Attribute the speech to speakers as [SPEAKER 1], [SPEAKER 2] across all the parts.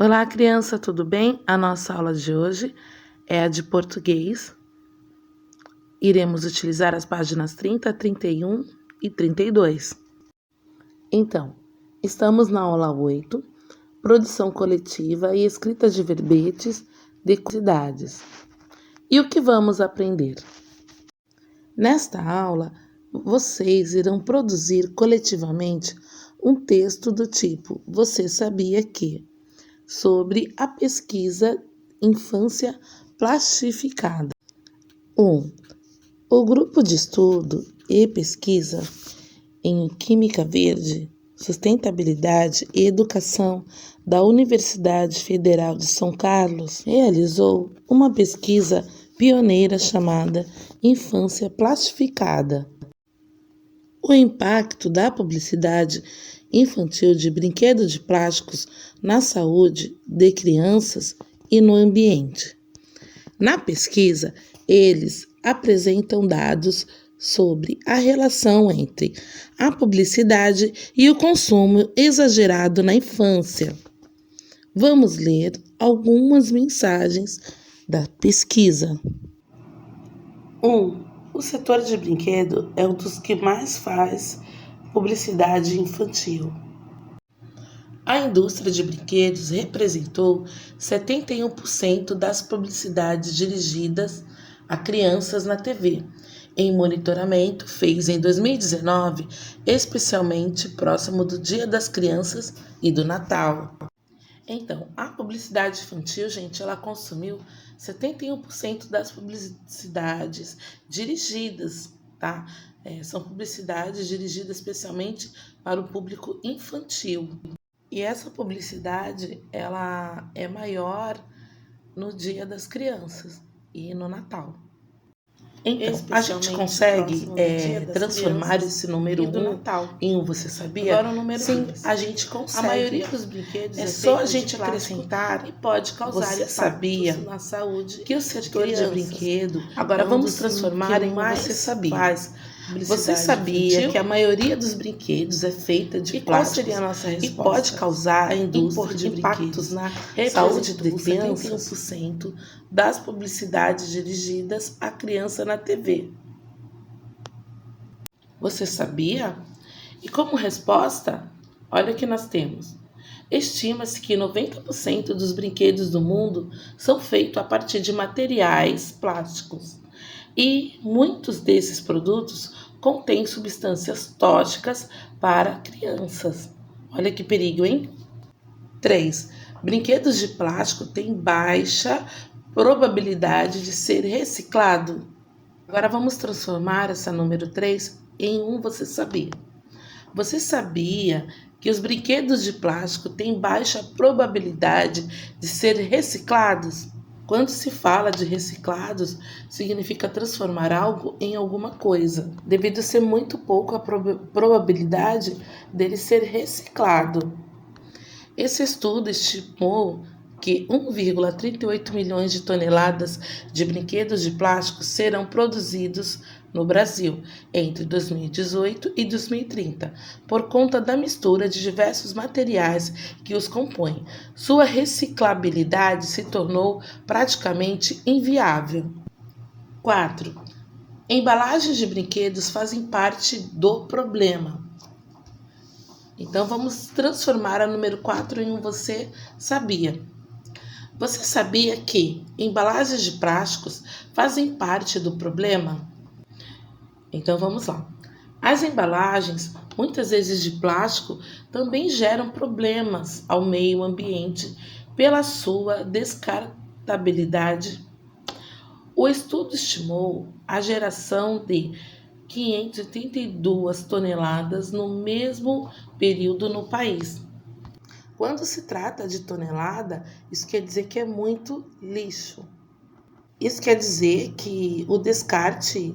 [SPEAKER 1] Olá, criança, tudo bem? A nossa aula de hoje é a de português. Iremos utilizar as páginas 30, 31 e 32. Então, estamos na aula 8, produção coletiva e escrita de verbetes de cidades. E o que vamos aprender? Nesta aula, vocês irão produzir coletivamente um texto do tipo Você sabia que? Sobre a pesquisa Infância Plastificada. 1. O grupo de estudo e pesquisa em Química Verde, Sustentabilidade e Educação da Universidade Federal de São Carlos realizou uma pesquisa pioneira chamada Infância Plastificada. O impacto da publicidade infantil de brinquedos de plásticos na saúde de crianças e no ambiente. Na pesquisa, eles apresentam dados sobre a relação entre a publicidade e o consumo exagerado na infância. Vamos ler algumas mensagens da pesquisa. 1. O setor de brinquedo é um dos que mais faz publicidade infantil. A indústria de brinquedos representou 71% das publicidades dirigidas a crianças na TV, em monitoramento feito em 2019, especialmente próximo do Dia das Crianças e do Natal. Então, a publicidade infantil, gente, ela consumiu 71% das publicidades dirigidas, tá? São publicidades dirigidas especialmente para o público infantil. E essa publicidade, ela é maior no Dia das Crianças e no Natal. Então, a gente consegue transformar esse número 1 em um Você Sabia?
[SPEAKER 2] Agora o número
[SPEAKER 1] Sim,
[SPEAKER 2] 2.
[SPEAKER 1] a gente consegue.
[SPEAKER 2] A maioria dos brinquedos
[SPEAKER 1] é só a gente acrescentar
[SPEAKER 2] e pode causar
[SPEAKER 1] Você sabia
[SPEAKER 2] na saúde
[SPEAKER 1] que o setor de brinquedo
[SPEAKER 2] Agora
[SPEAKER 1] vamos transformar em um Você Sabia. Você sabia que a maioria dos brinquedos é feita de
[SPEAKER 2] qual
[SPEAKER 1] plástico
[SPEAKER 2] seria a nossa
[SPEAKER 1] e
[SPEAKER 2] resposta?
[SPEAKER 1] pode causar a indústria de
[SPEAKER 2] impactos
[SPEAKER 1] brinquedos
[SPEAKER 2] na
[SPEAKER 1] saúde de
[SPEAKER 2] crianças?
[SPEAKER 1] crianças, 71% das publicidades dirigidas à criança na TV. Você sabia? E como resposta, olha o que nós temos. Estima-se que 90% dos brinquedos do mundo são feitos a partir de materiais plásticos. E muitos desses produtos contêm substâncias tóxicas para crianças. Olha que perigo, hein? 3. Brinquedos de plástico têm baixa probabilidade de ser reciclado. Agora vamos transformar essa número 3 em um Você Sabia. Você sabia que os brinquedos de plástico têm baixa probabilidade de ser reciclados? Quando se fala de reciclados, significa transformar algo em alguma coisa, devido ser muito pouco a probabilidade dele ser reciclado. Esse estudo estimou que 1,38 milhões de toneladas de brinquedos de plástico serão produzidos no Brasil entre 2018 e 2030, por conta da mistura de diversos materiais que os compõem. Sua reciclabilidade se tornou praticamente inviável. 4. Embalagens de brinquedos fazem parte do problema. Então, vamos transformar a número 4 em um Você Sabia. Você sabia que embalagens de plásticos fazem parte do problema? Então vamos lá. As embalagens, muitas vezes de plástico, também geram problemas ao meio ambiente pela sua descartabilidade. O estudo estimou a geração de 582 toneladas no mesmo período no país. Quando se trata de tonelada, isso quer dizer que é muito lixo. Isso quer dizer que o descarte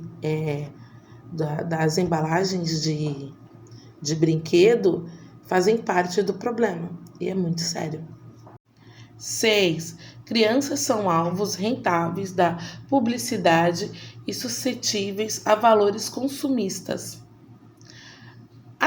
[SPEAKER 1] das embalagens de brinquedo fazem parte do problema e é muito sério. 6. Crianças são alvos rentáveis da publicidade e suscetíveis a valores consumistas.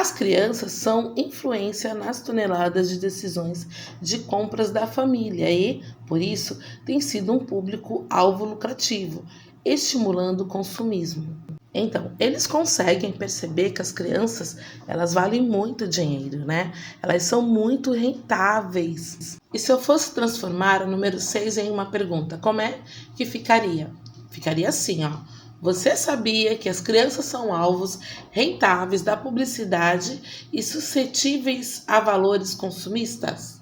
[SPEAKER 1] As crianças são influência nas toneladas de decisões de compras da família e, por isso, têm sido um público-alvo lucrativo, estimulando o consumismo. Então, eles conseguem perceber que as crianças, elas valem muito dinheiro, né? Elas são muito rentáveis. E se eu fosse transformar o número 6 em uma pergunta, como é que ficaria? Ficaria assim, ó. Você sabia que as crianças são alvos rentáveis da publicidade e suscetíveis a valores consumistas?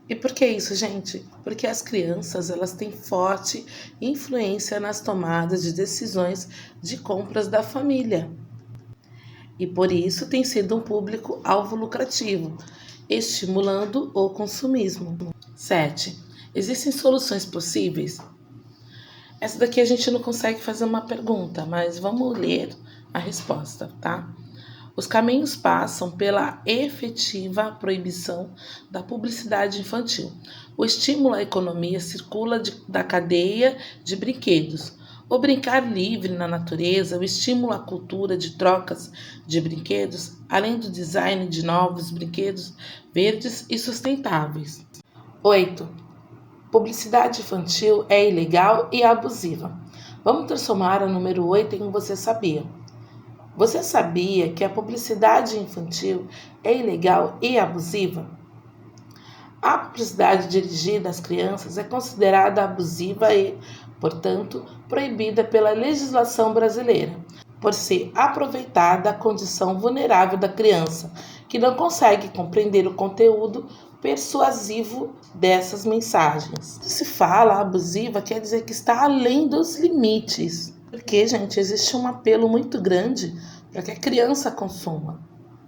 [SPEAKER 1] E por que isso, gente? Porque as crianças, elas têm forte influência nas tomadas de decisões de compras da família. E por isso tem sido um público-alvo lucrativo, estimulando o consumismo. 7. Existem soluções possíveis? Essa daqui a gente não consegue fazer uma pergunta, mas vamos ler a resposta, tá? Os caminhos passam pela efetiva proibição da publicidade infantil. O estímulo à economia circula da cadeia de brinquedos. O brincar livre na natureza, o estímulo à cultura de trocas de brinquedos, além do design de novos brinquedos verdes e sustentáveis. 8. Publicidade infantil é ilegal e abusiva. Vamos transformar o número 8 em Você Sabia. Você sabia que a publicidade infantil é ilegal e abusiva? A publicidade dirigida às crianças é considerada abusiva e, portanto, proibida pela legislação brasileira, por ser aproveitada a condição vulnerável da criança, que não consegue compreender o conteúdo persuasivo dessas mensagens. Se fala abusiva, quer dizer que está além dos limites. Porque, gente, existe um apelo muito grande para que a criança consuma.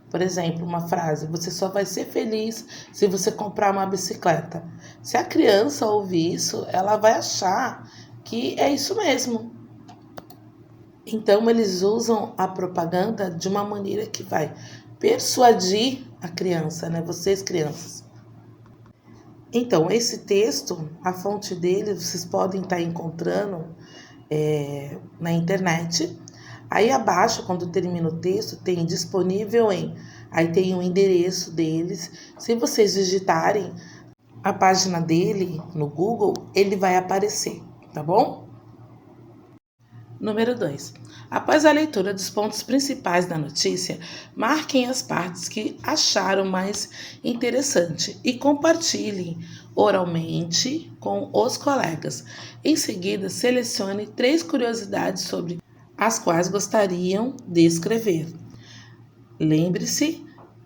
[SPEAKER 1] Por exemplo, uma frase: você só vai ser feliz se você comprar uma bicicleta. Se a criança ouvir isso, ela vai achar que é isso mesmo. Então, eles usam a propaganda de uma maneira que vai persuadir a criança, né? Vocês, crianças. Então, esse texto, a fonte dele, vocês podem estar encontrando na internet. Aí abaixo, quando termina o texto, tem disponível em. Aí tem o endereço deles. Se vocês digitarem a página dele no Google, ele vai aparecer, tá bom? Número 2. Após a leitura dos pontos principais da notícia, marquem as partes que acharam mais interessante e compartilhem oralmente com os colegas. Em seguida, selecione 3 curiosidades sobre as quais gostariam de escrever. Lembre-se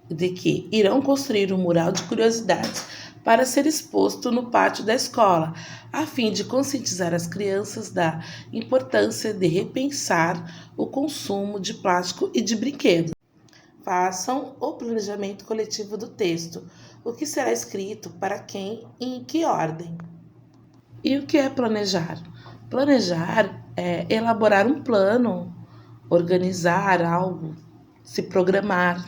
[SPEAKER 1] de que irão construir um mural de curiosidades para ser exposto no pátio da escola, a fim de conscientizar as crianças da importância de repensar o consumo de plástico e de brinquedos. Façam o planejamento coletivo do texto. O que será escrito, para quem e em que ordem? E o que é planejar? Planejar é elaborar um plano, organizar algo, se programar,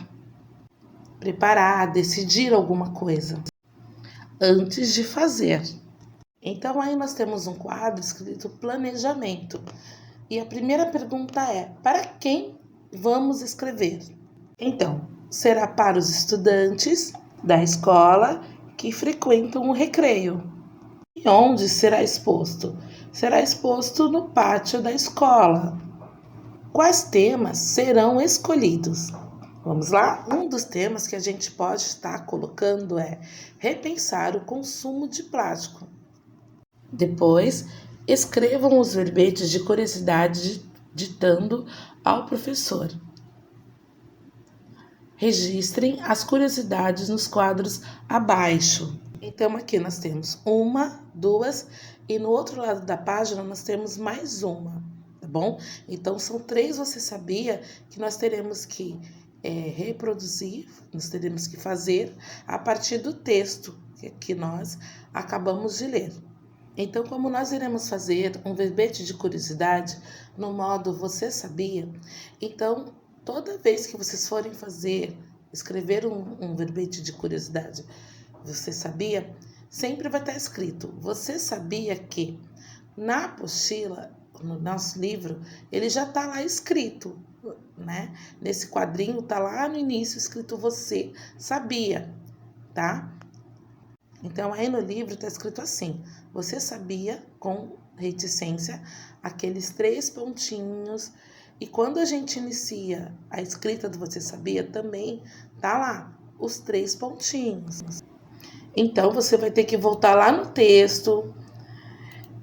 [SPEAKER 1] preparar, decidir alguma coisa antes de fazer. Então aí nós temos um quadro escrito planejamento. E a primeira pergunta é: para quem vamos escrever? Então, será para os estudantes da escola que frequentam o recreio. E onde será exposto? Será exposto no pátio da escola. Quais temas serão escolhidos? Vamos lá? Um dos temas que a gente pode estar colocando é repensar o consumo de plástico. Depois, escrevam os verbetes de curiosidade ditando ao professor. Registrem as curiosidades nos quadros abaixo. Então, aqui nós temos 1, 2 e no outro lado da página nós temos mais uma, tá bom? Então, são 3, você sabia, que nós teremos que reproduzir, nós teremos que fazer a partir do texto que nós acabamos de ler. Então, como nós iremos fazer um verbete de curiosidade no modo Você Sabia, então, toda vez que vocês forem escrever um verbete de curiosidade, Você Sabia, sempre vai estar escrito: você sabia que na apostila, no nosso livro, ele já está lá escrito né? Nesse quadrinho tá lá no início escrito você sabia, tá? Então aí no livro tá escrito assim: você sabia, com reticência, aqueles 3 pontinhos. E quando a gente inicia a escrita do você sabia, também tá lá os 3 pontinhos. Então você vai ter que voltar lá no texto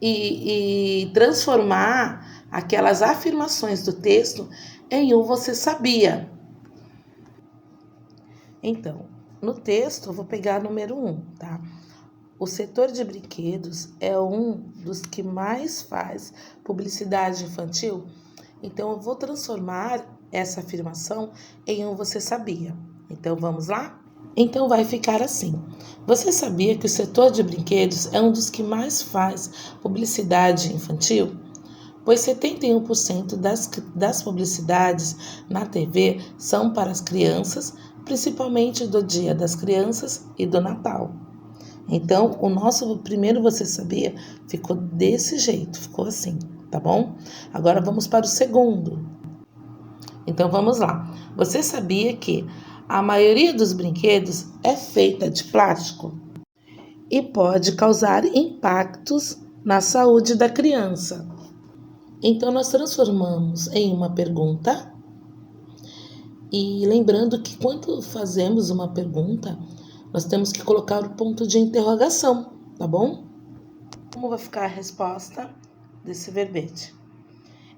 [SPEAKER 1] e transformar aquelas afirmações do texto em um você sabia. Então, no texto, eu vou pegar número 1, tá? O setor de brinquedos é um dos que mais faz publicidade infantil. Então, eu vou transformar essa afirmação em um você sabia. Então, vamos lá? Então, vai ficar assim. Você sabia que o setor de brinquedos é um dos que mais faz publicidade infantil? Pois 71% das publicidades na TV são para as crianças, principalmente do Dia das Crianças e do Natal. Então, o nosso primeiro Você Sabia ficou desse jeito, ficou assim, tá bom? Agora vamos para o segundo. Então, vamos lá. Você sabia que a maioria dos brinquedos é feita de plástico e pode causar impactos na saúde da criança? Então, nós transformamos em uma pergunta. E lembrando que quando fazemos uma pergunta, nós temos que colocar o ponto de interrogação, tá bom? Como vai ficar a resposta desse verbete?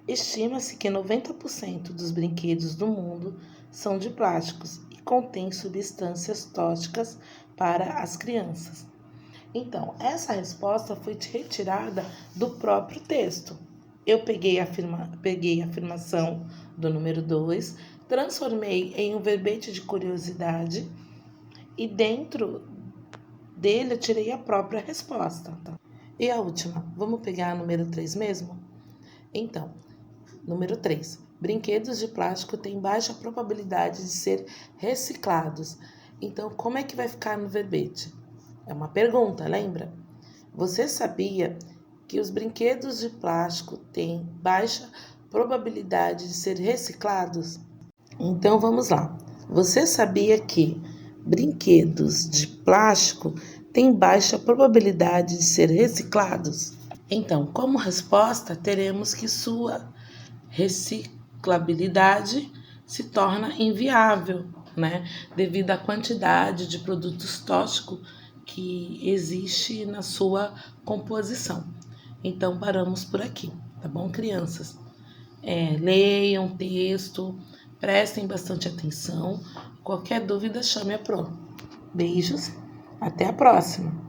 [SPEAKER 1] Estima-se que 90% dos brinquedos do mundo são de plásticos e contêm substâncias tóxicas para as crianças. Então, essa resposta foi retirada do próprio texto. Eu peguei a afirmação do número 2, transformei em um verbete de curiosidade e dentro dele eu tirei a própria resposta. Tá? E a última, vamos pegar a número 3 mesmo? Então, número 3. Brinquedos de plástico têm baixa probabilidade de ser reciclados. Então, como é que vai ficar no verbete? É uma pergunta, lembra? Você sabia que os brinquedos de plástico têm baixa probabilidade de ser reciclados? Então vamos lá. Você sabia que brinquedos de plástico têm baixa probabilidade de ser reciclados? Então, como resposta, teremos que sua reciclabilidade se torna inviável, né? Devido à quantidade de produtos tóxicos que existe na sua composição. Então, paramos por aqui, tá bom, crianças? Leiam o texto, prestem bastante atenção. Qualquer dúvida, chame a Pro. Beijos, até a próxima!